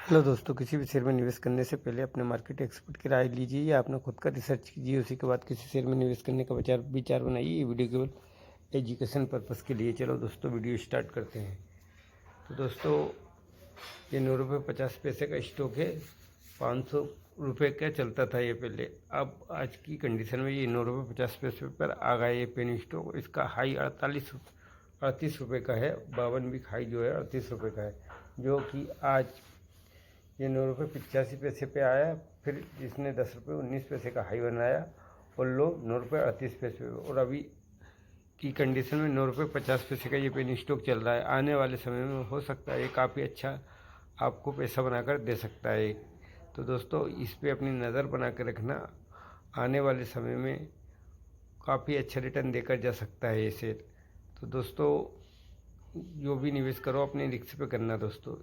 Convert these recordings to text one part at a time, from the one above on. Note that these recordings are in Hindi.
हेलो दोस्तों, किसी भी शेयर में निवेश करने से पहले अपने मार्केट एक्सपर्ट की राय लीजिए या अपना खुद का रिसर्च कीजिए। उसी के बाद किसी शेयर में निवेश करने का विचार बनाइए। ये वीडियो केवल एजुकेशन पर्पज़ के लिए। चलो दोस्तों, वीडियो स्टार्ट करते हैं। तो दोस्तों, ये 9 रुपये 50 पैसे का स्टॉक है। 500 रुपये का चलता था ये पहले। अब आज की कंडीशन में ये 9 रुपये 50 पैसे पर आ गया ये पेनी स्टॉक। इसका हाई 38 रुपये का है। 52 वीक हाई जो है 38 रुपये का है, जो कि आज ये 9 रुपये 85 पैसे पे आया। फिर इसने 10 रुपये 19 पैसे का हाई बनाया और लो 9 रुपये 38 पैसे पे। और अभी की कंडीशन में 9 रुपये 50 पैसे का ये पेनी स्टॉक चल रहा है। आने वाले समय में हो सकता है ये काफ़ी अच्छा आपको पैसा बनाकर दे सकता है। तो दोस्तों, इस पे अपनी नज़र बना कर रखना। आने वाले समय में काफ़ी अच्छा रिटर्न देकर जा सकता है ये शेयर। तो दोस्तों, जो भी निवेश करो अपने रिस्क पे करना। दोस्तों,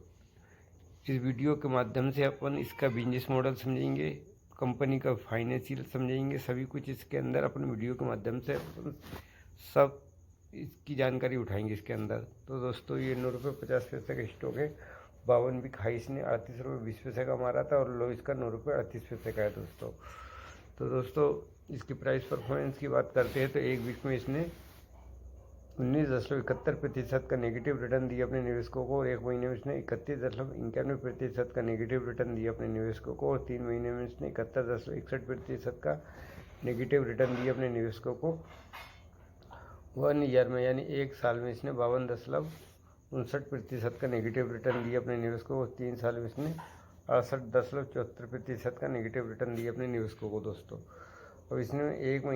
इस वीडियो के माध्यम से अपन इसका बिजनेस मॉडल समझेंगे, कंपनी का फाइनेंशियल समझेंगे, सभी कुछ इसके अंदर अपन वीडियो के माध्यम से अपन सब इसकी जानकारी उठाएंगे इसके अंदर। तो दोस्तों, ये 9 रुपये 50 पैसे का स्टॉक है। 52 वीक हाई इसने 38 रुपये 20 पैसे का मारा था और लो इसका 9 रुपये 38 पैसे का है दोस्तों। तो दोस्तों, इसकी प्राइस परफॉर्मेंस की बात करते हैं तो एक वीक में इसने 19.71% का नेगेटिव रिटर्न दिया अपने निवेशकों को, और एक महीने में इसने 31.91% का नेगेटिव रिटर्न दिया अपने निवेशकों को, और 3 महीने में इसने 71.61% का नेगेटिव रिटर्न दिया अपने निवेशकों को। 1 ईयर में यानी एक साल में इसने 52.59% का नेगेटिव रिटर्न दिया अपने निवेशकों को। 3 साल में इसने 68.74% का नेगेटिव रिटर्न दिया अपने निवेशकों को दोस्तों। और इसने एक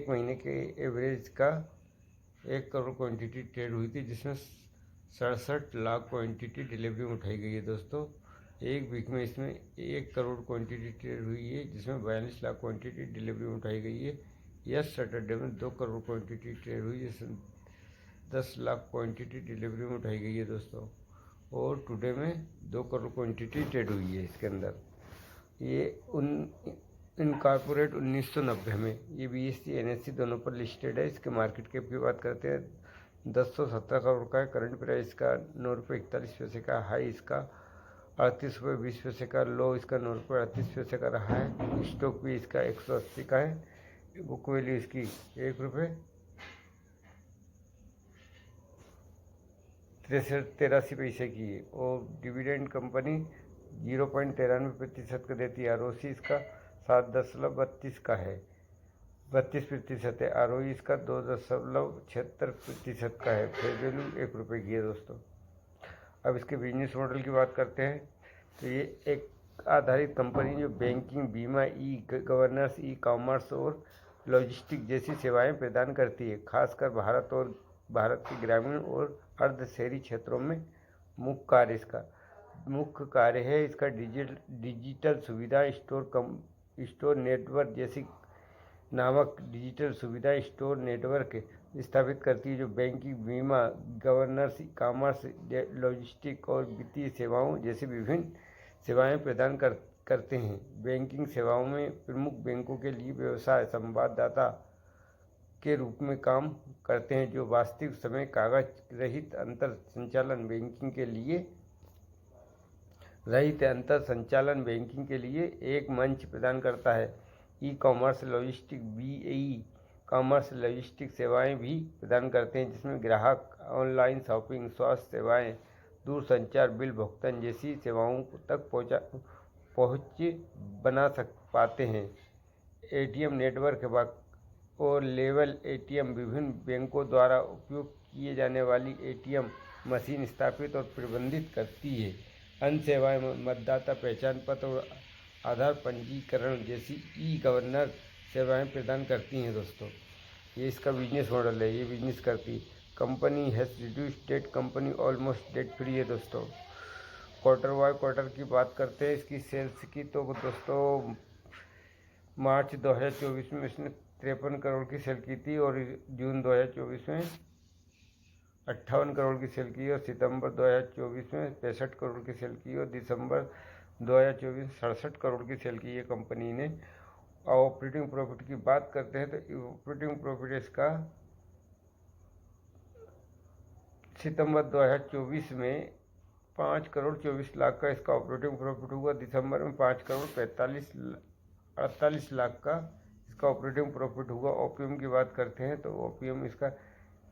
महीने के एवरेज का 1 करोड़ क्वांटिटी ट्रेड हुई थी, जिसमें 67 लाख क्वांटिटी डिलीवरी में उठाई गई है दोस्तों। एक वीक में इसमें 1 करोड़ क्वांटिटी ट्रेड हुई है, जिसमें 42 लाख क्वांटिटी डिलीवरी में उठाई गई है। यस सैटरडे में 2 करोड़ क्वांटिटी ट्रेड हुई, जिसमें 10 लाख क्वांटिटी डिलीवरी में उठाई गई है दोस्तों। और टुडे में 2 करोड़ क्वांटिटी ट्रेड हुई है इसके अंदर। ये इनकॉर्पोरेट 1990 में, ये BSE NSE दोनों पर लिस्टेड है। इसके मार्केट कैप की बात करते हैं 1017 करोड़ का है। करंट प्राइस का 9 रुपये 41 पैसे का, हाई इसका 38 रुपये 20 पैसे का, लो इसका 9 रुपये 38 पैसे का रहा है। स्टॉक भी इसका 180 का है। बुक वैल्यू इसकी 1 रुपये 83 पैसे की है। और डिविडेंड कंपनी 0.93% का देती है। ROC इसका 7.32 का है, 32% है। ROE इसका 2.76% का है। फेस वैल्यू 1 रुपये की है दोस्तों। अब इसके बिजनेस मॉडल की बात करते हैं तो ये एक आधारित कंपनी जो बैंकिंग, बीमा, ई गवर्नेंस, ई कॉमर्स और लॉजिस्टिक जैसी सेवाएं प्रदान करती है। खासकर भारत के ग्रामीण और अर्ध शहरी क्षेत्रों में मुख्य कार्य है इसका डिजिटल सुविधा स्टोर नेटवर्क जैसी नामक डिजिटल सुविधा स्टोर नेटवर्क स्थापित करती है, जो बैंकिंग, बीमा, गवर्नेंस, कॉमर्स, लॉजिस्टिक और वित्तीय सेवाओं जैसी विभिन्न सेवाएं प्रदान करते हैं। बैंकिंग सेवाओं में प्रमुख बैंकों के लिए व्यवसाय संवाददाता के रूप में काम करते हैं, जो वास्तविक समय कागज रहित अंतर संचालन बैंकिंग के लिए एक मंच प्रदान करता है। E commerce logistic BAE commerce logistic सेवाएं भी प्रदान करते हैं, जिसमें ग्राहक ऑनलाइन शॉपिंग, स्वास्थ्य सेवाएं, दूरसंचार, बिल भुगतान जैसी सेवाओं तक पहुंच बना पाते हैं। ATM नेटवर्क और लेवल ATM विभिन्न बैंकों द्वारा उपयोग किए जाने वाली ATM मशीन स्थापित और प्रबंधित करती है। अन्य सेवाएं मतदाता पहचान पत्र और आधार पंजीकरण जैसी ई गवर्नर सेवाएं प्रदान करती हैं दोस्तों। ये इसका बिजनेस मॉडल है, ये बिजनेस करती है। Company has reduced debt, company almost debt free है दोस्तों। क्वार्टर की बात करते हैं इसकी सेल्स की, तो दोस्तों मार्च 2024 में इसने 53 करोड़ की सेल की थी, और जून 2024 में 58 करोड़ की सेल की, और सितंबर 2024 में 65 करोड़ की सेल की, और दिसंबर 2024 में 67 करोड़ की सेल की है कंपनी ने। ऑपरेटिंग प्रॉफिट की बात करते हैं तो ऑपरेटिंग प्रॉफिट इसका सितंबर 2024 में 5,24,00,000 का इसका ऑपरेटिंग प्रॉफिट हुआ। दिसंबर में 5,48,00,000 का इसका ऑपरेटिंग प्रॉफिट हुआ। ओपीएम की बात करते हैं तो ओपीएम इसका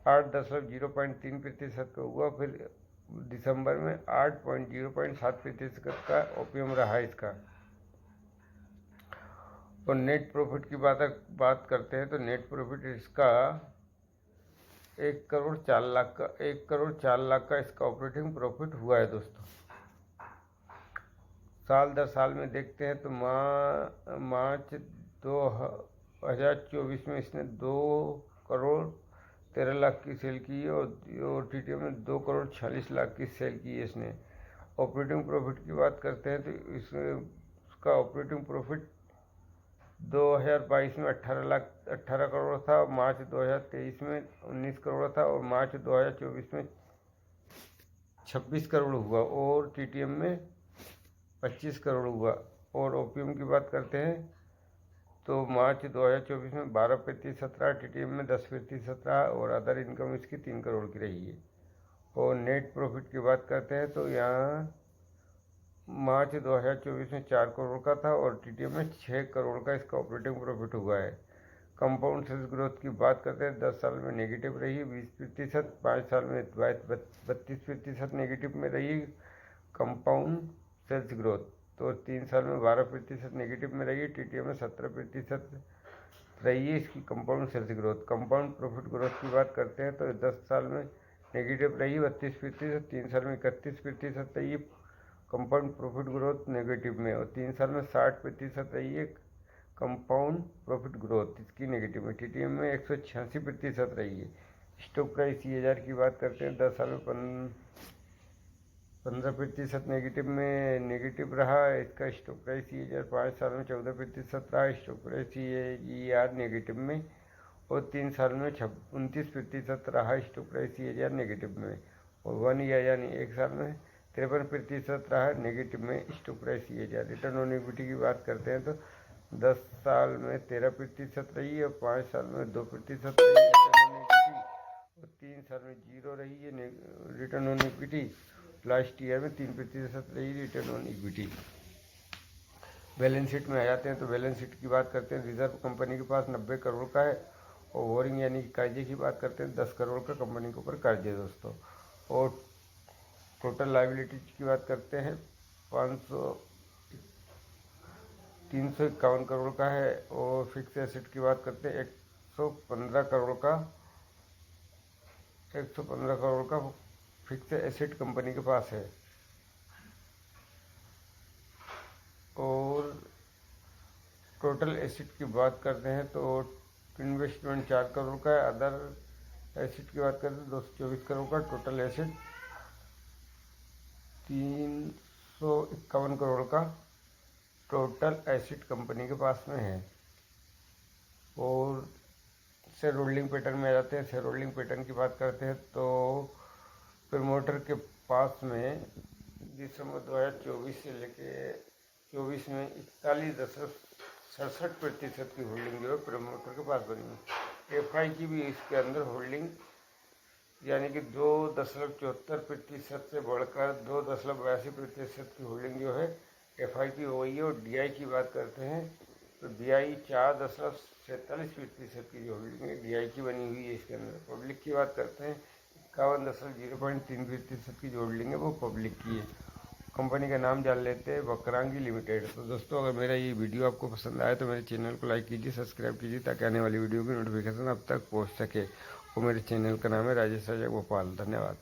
8.0.3% का हुआ। फिर दिसंबर में 8.0.7% का ओपीएम रहा इसका। और नेट प्रॉफिट की बात करते हैं तो नेट प्रॉफिट इसका 1,04,00,000 का इसका ऑपरेटिंग प्रॉफिट हुआ है दोस्तों। साल दर साल में देखते हैं तो मार्च 2024 में इसने 2,13,00,000 की सेल की और टीटीएम में 2,46,00,000 की सेल की है इसने। ऑपरेटिंग प्रॉफिट की बात करते हैं तो इसका ऑपरेटिंग प्रॉफिट 2022 में 18 करोड़ था, मार्च 2023 में 19 करोड़ था और मार्च 2024 में 26 करोड़ हुआ और टीटीएम में 25 करोड़ हुआ। और ओपीएम की बात करते हैं तो मार्च 2024 में 12% रहा, टीटीएम में 10% रहा और अदर इनकम इसकी 3 करोड़ की रही है। और नेट प्रॉफिट की बात करते हैं तो यहाँ मार्च 2024 में 4 करोड़ का था और टीटीएम में 6 करोड़ का इसका ऑपरेटिंग प्रॉफिट हुआ है। कंपाउंड सेल्स ग्रोथ की बात करते हैं 10 साल में नेगेटिव रही 20%, 5 साल में 32% नेगेटिव में रही कंपाउंड सेल्स ग्रोथ, तो 3 साल में 12% नेगेटिव में रही। टीटीएम में 17% रही है इसकी compound sales growth. Compound profit growth की बात करते हैं तो 10 साल में नेगेटिव रही 32%, 3 साल में 31% रही है कंपाउंड प्रॉफिट ग्रोथ नेगेटिव में और 3 साल में 60% रही है कंपाउंड प्रॉफिट ग्रोथ इसकी नेगेटिव में। टीटीएम में 186% रही है। स्टॉक प्राइस 30,000 की बात करते हैं 10 साल में 15% नेगेटिव रहा इसका स्टॉक प्राइस 30,000। 5 साल में 14% रहा स्टॉक प्राइस ER नेगेटिव में और 3 साल में 29% रहा स्टॉक प्राइस 30,000 नेगेटिव में और 1 ईयर यानी 1 साल में 53% रहा नेगेटिव में stock price 30,000। Return on equity की बात करते हैं तो 10 साल में 13% रही है और 5 साल में 2% रही है रिटर्न ऑन इक्विटी और 3 साल में 0 रही है return on equity. Last year में 3% रही return on equity. Balance sheet में आ जाते हैं तो बैलेंस शीट की बात करते हैं। रिजर्व कंपनी के पास 90 करोड़ का है और वोरिंग यानी कि कर्जे की बात करते हैं 10 करोड़ का कंपनी के ऊपर कर्जे दोस्तों। और टोटल लाइबिलिटीज की बात करते हैं 351 करोड़ का है और फिक्स एसेट की बात करते हैं 115 करोड़ का फिक्स एसेट कंपनी के पास है। और टोटल एसेट की बात करते हैं तो इन्वेस्टमेंट 4 करोड़ का है। अदर एसेट की बात करते हैं 224 करोड़ का। टोटल एसेट 351 करोड़ का टोटल एसेट कंपनी के पास में है। और शेयर होल्डिंग पैटर्न में आ जाते हैं। शेयर होल्डिंग पैटर्न की बात करते हैं तो प्रमोटर के पास में दिसंबर 2024 से लेके 24 में 41.67% की होल्डिंग जो है प्रमोटर के पास बनी है। FI की भी इसके अंदर होल्डिंग यानी कि 2.74% से बढ़कर 2.82% की होल्डिंग जो है FI की हो गई है। और DI की बात करते हैं तो DI 4.47% की जो होल्डिंग है DI की बनी हुई है इसके अंदर। पब्लिक की बात करते हैं 51.03% की जो होल्डिंग है वो पब्लिक की है। कंपनी का नाम जान लेते हैं वक्रांगी लिमिटेड। तो दोस्तों अगर मेरा ये वीडियो आपको पसंद आए तो मेरे चैनल को लाइक कीजिए, सब्सक्राइब कीजिए ताकि आने वाली वीडियो की नोटिफिकेशन अब तक पहुंच सके। और मेरे चैनल का नाम है राजेश राजा गोपाल। धन्यवाद।